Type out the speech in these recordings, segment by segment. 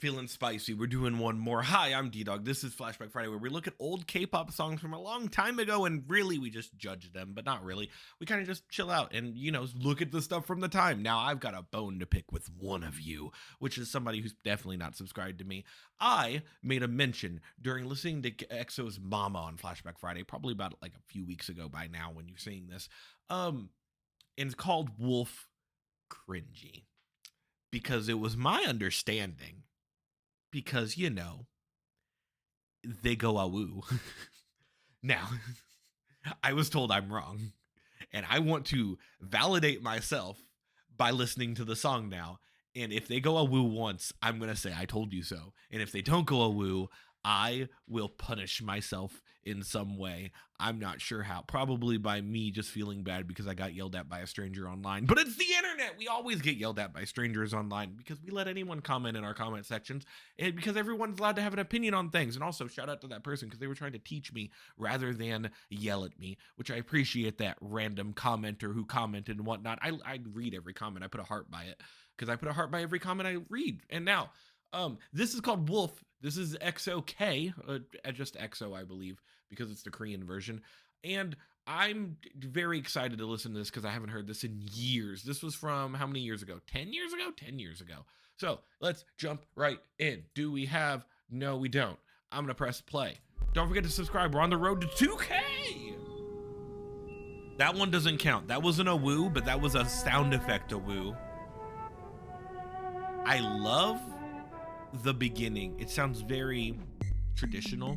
feeling spicy. We're doing one more. Hi, I'm Ddog. This is Flashback Friday, where we look at old K-pop songs from a long time ago, and really we just judge them, but not really. We kind of just chill out and, you know, look at the stuff from the time. Now, I've got a bone to pick with one of you, which is somebody who's definitely not subscribed to me. I made a mention during listening to EXO's Mama on Flashback Friday, probably about like a few weeks ago by now when you're seeing this. And it's called Wolf Cringy. Because it was my understanding, because, you know, they go awoo. Now, I was told I'm wrong, and I want to validate myself by listening to the song now. And if they go awoo once, I'm going to say I told you so. And if they don't go awoo, I will punish myself in some way. I'm not sure how. Probably by me just feeling bad because I got yelled at by a stranger online. But it's the internet. We always get yelled at by strangers online because we let anyone comment in our comment sections, and because everyone's allowed to have an opinion on things. And also shout out to that person because they were trying to teach me rather than yell at me, which I appreciate that random commenter who commented and whatnot. I read every comment. I put a heart by it because I put a heart by every comment I read. And now, this is called Wolf. This is EXO-K, just EXO, I believe, because it's the Korean version. And I'm very excited to listen to this because I haven't heard this in years. This was from how many years ago? 10 years ago? 10 years ago. So let's jump right in. Do we have? No, we don't. I'm going to press play. Don't forget to subscribe. We're on the road to 2K. That one doesn't count. That wasn't a woo, but that was a sound effect, a woo. I love the beginning. It sounds very traditional.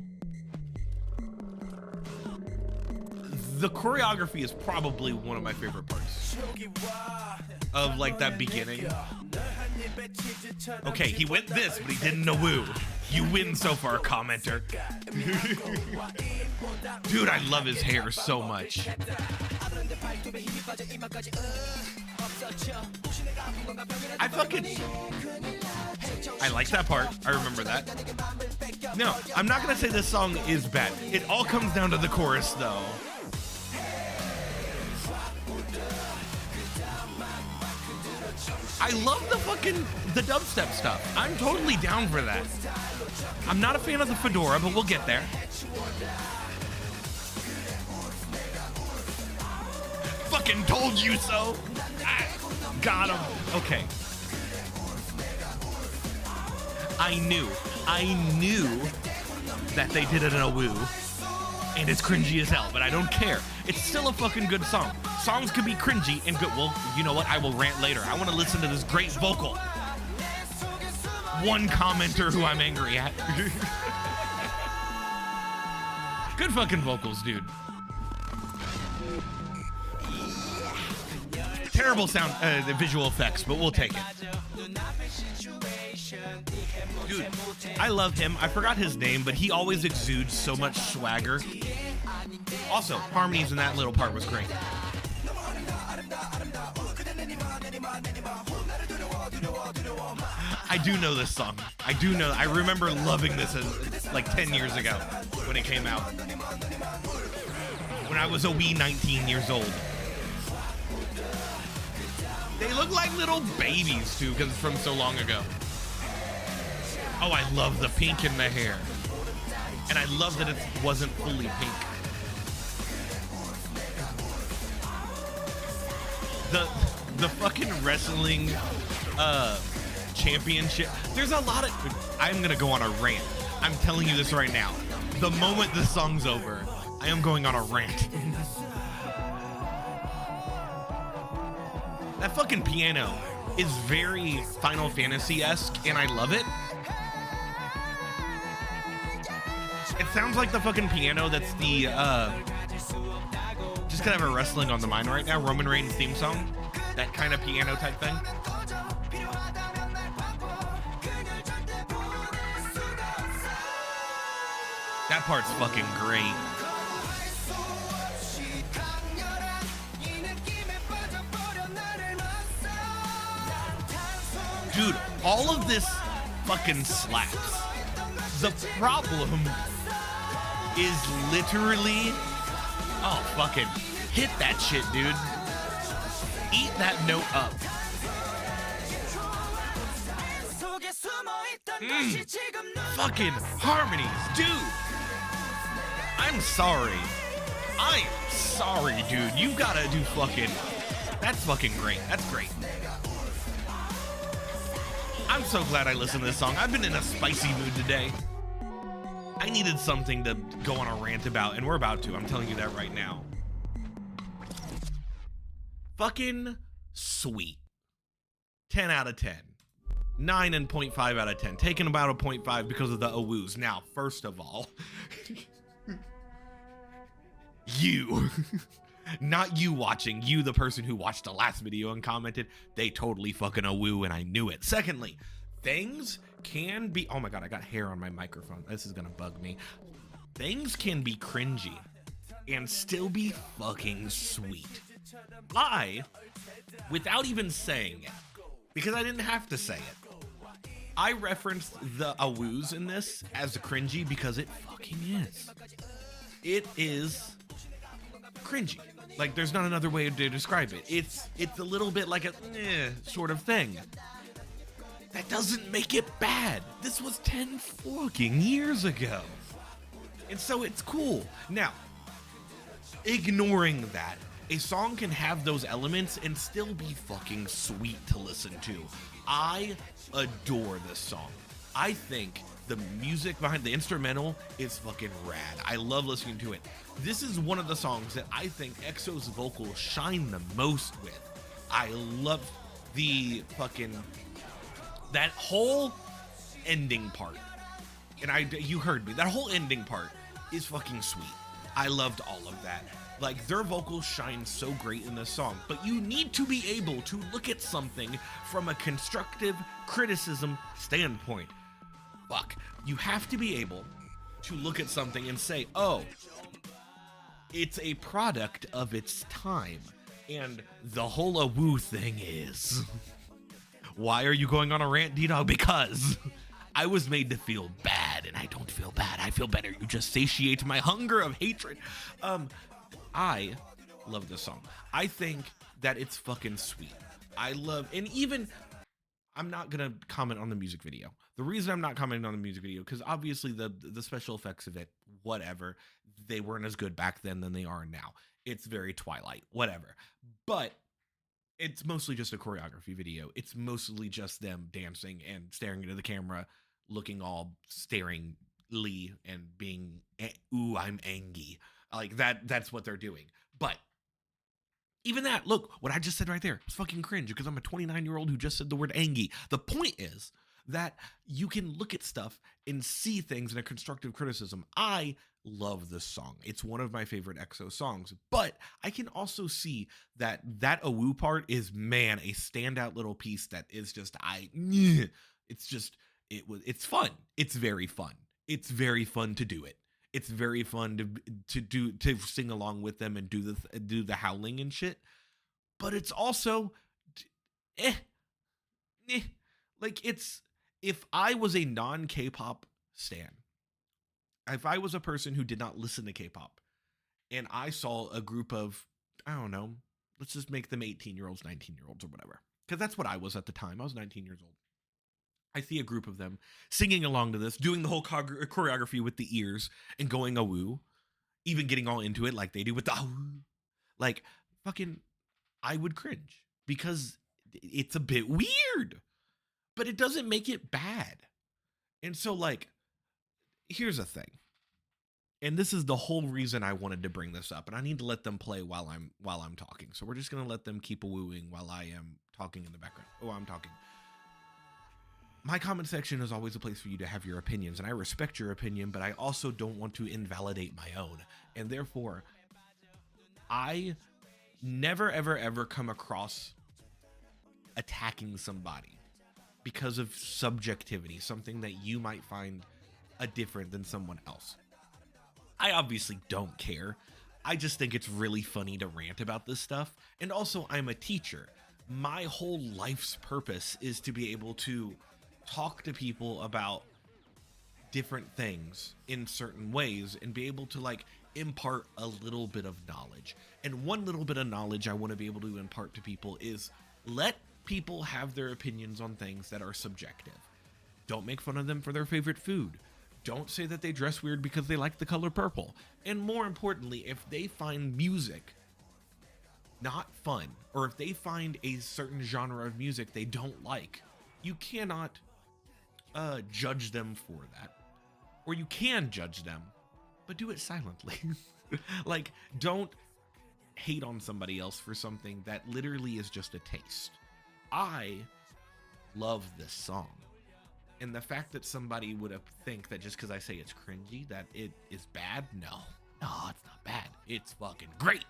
The choreography is probably one of my favorite parts of like that beginning. Okay, he went this, but he didn't know woo. You win so far, commenter. Dude, I love his hair so much. I like that part. I remember that. No, I'm not gonna say this song is bad. It all comes down to the chorus, though. I love the dubstep stuff. I'm totally down for that. I'm not a fan of the fedora, but we'll get there. Fucking told you so. Got him. Okay. I knew that they did it in a woo, and it's cringy as hell, but I don't care. It's still a fucking good song. Songs can be cringy and good. Well, you know what? I will rant later. I want to listen to this great vocal. One commenter who I'm angry at. Good fucking vocals, dude. Terrible sound, visual effects, but we'll take it. Dude, I love him. I forgot his name, but he always exudes so much swagger. Also, harmonies in that little part was great. I do know this song. I remember loving this like 10 years ago when it came out. When I was a wee 19 years old. They look like little babies, too, because it's from so long ago. Oh, I love the pink in the hair. And I love that it wasn't fully pink. The fucking wrestling championship. There's a lot of... I'm going to go on a rant. I'm telling you this right now. The moment this song's over, I am going on a rant. That fucking piano is very Final Fantasy-esque, and I love it. It sounds like the fucking piano that's the, just kind of a wrestling on the mind right now, Roman Reigns theme song. That kind of piano type thing. That part's fucking great. Dude, all of this fucking slaps. The problem is literally... Oh, fucking hit that shit, dude. Eat that note up. Fucking harmonies, dude. I'm sorry. I'm sorry, dude. You gotta do fucking... That's fucking great. That's great. I'm so glad I listened to this song. I've been in a spicy mood today. I needed something to go on a rant about, and we're about to. I'm telling you that right now. Fucking sweet. 10 out of 10. 9.5 out of 10. Taking about a 0.5 because of the awoos. Now, first of all, you, not you watching, you the person who watched the last video and commented, they totally fucking awoo and I knew it. Secondly, things can be, oh my God, I got hair on my microphone. This is gonna bug me. Things can be cringy and still be fucking sweet. I, without even saying it, because I didn't have to say it, I referenced the awoos in this as cringy because it fucking is. It is cringy. Like, there's not another way to describe it. It's a little bit like a sort of thing. That doesn't make it bad. This was 10 fucking years ago. And so it's cool. Now, ignoring that, a song can have those elements and still be fucking sweet to listen to. I adore this song. I think the music behind the instrumental is fucking rad. I love listening to it. This is one of the songs that I think EXO's vocals shine the most with. I love the fucking, that whole ending part. And you heard me, that whole ending part is fucking sweet. I loved all of that. Like, their vocals shine so great in this song, but you need to be able to look at something from a constructive criticism standpoint. Fuck. You have to be able to look at something and say, oh, it's a product of its time. And the whole awoo thing is... Why are you going on a rant, Ddog? Because I was made to feel bad, and I don't feel bad. I feel better. You just satiate my hunger of hatred. I love this song. I think that it's fucking sweet. I love, and even, I'm not gonna comment on the music video. The reason I'm not commenting on the music video, because obviously the special effects of it, whatever, they weren't as good back then than they are now. It's very Twilight, whatever. But it's mostly just a choreography video. It's mostly just them dancing and staring into the camera, looking all staringly and being, ooh, I'm angry. Like that's what they're doing. But even that, look, what I just said right there, it's fucking cringe because I'm a 29-year-old who just said the word angry. The point is that you can look at stuff and see things in a constructive criticism. I love this song. It's one of my favorite EXO songs, but I can also see that awoo part is, man, a standout little piece that is just, it's fun. It's very fun. It's very fun to do it. It's very fun to sing along with them and do the howling and shit. But it's also like, it's, if I was a non-K-pop stan, if I was a person who did not listen to K-pop and I saw a group of, I don't know, let's just make them 18-year-olds, 19-year-olds or whatever, because that's what I was at the time. I was 19 years old. I see a group of them singing along to this, doing the whole choreography with the ears and going awoo, even getting all into it like they do with the awoo. Like, fucking, I would cringe because it's a bit weird, but it doesn't make it bad. And so, like, here's the thing. And this is the whole reason I wanted to bring this up, and I need to let them play while I'm talking. So we're just going to let them keep awooing while I am talking in the background. Oh, I'm talking. My comment section is always a place for you to have your opinions, and I respect your opinion, but I also don't want to invalidate my own. And therefore, I never, ever, ever come across attacking somebody because of subjectivity, something that you might find different than someone else. I obviously don't care. I just think it's really funny to rant about this stuff. And also, I'm a teacher. My whole life's purpose is to be able to talk to people about different things in certain ways and be able to, like, impart a little bit of knowledge. And one little bit of knowledge I want to be able to impart to people is let people have their opinions on things that are subjective. Don't make fun of them for their favorite food. Don't say that they dress weird because they like the color purple. And more importantly, if they find music not fun, or if they find a certain genre of music they don't like, you cannot judge them for that. Or you can judge them, but do it silently. Like, don't hate on somebody else for something that literally is just a taste. I love this song. And the fact that somebody would think that just because I say it's cringy, that it is bad, no, it's not bad. It's fucking great,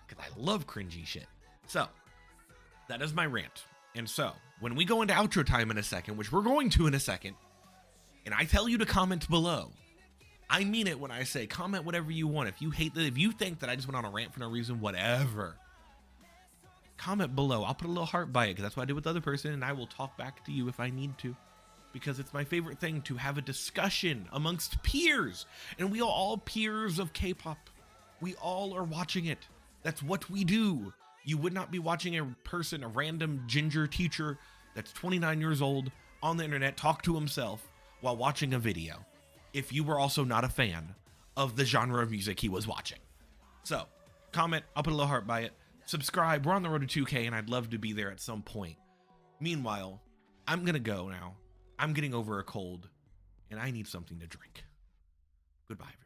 because I love cringy shit. So, that is my rant. And so, when we go into outro time in a second, which we're going to in a second, and I tell you to comment below, I mean it when I say comment whatever you want. If you if you think that I just went on a rant for no reason, whatever, comment below. I'll put a little heart by it, because that's what I did with the other person, and I will talk back to you if I need to. Because it's my favorite thing to have a discussion amongst peers. And we are all peers of K-pop. We all are watching it. That's what we do. You would not be watching a random ginger teacher that's 29 years old on the internet talk to himself while watching a video if you were also not a fan of the genre of music he was watching. So, comment, I'll put a little heart by it. Subscribe, we're on the road to 2K, and I'd love to be there at some point. Meanwhile, I'm gonna go now. I'm getting over a cold, and I need something to drink. Goodbye, everyone.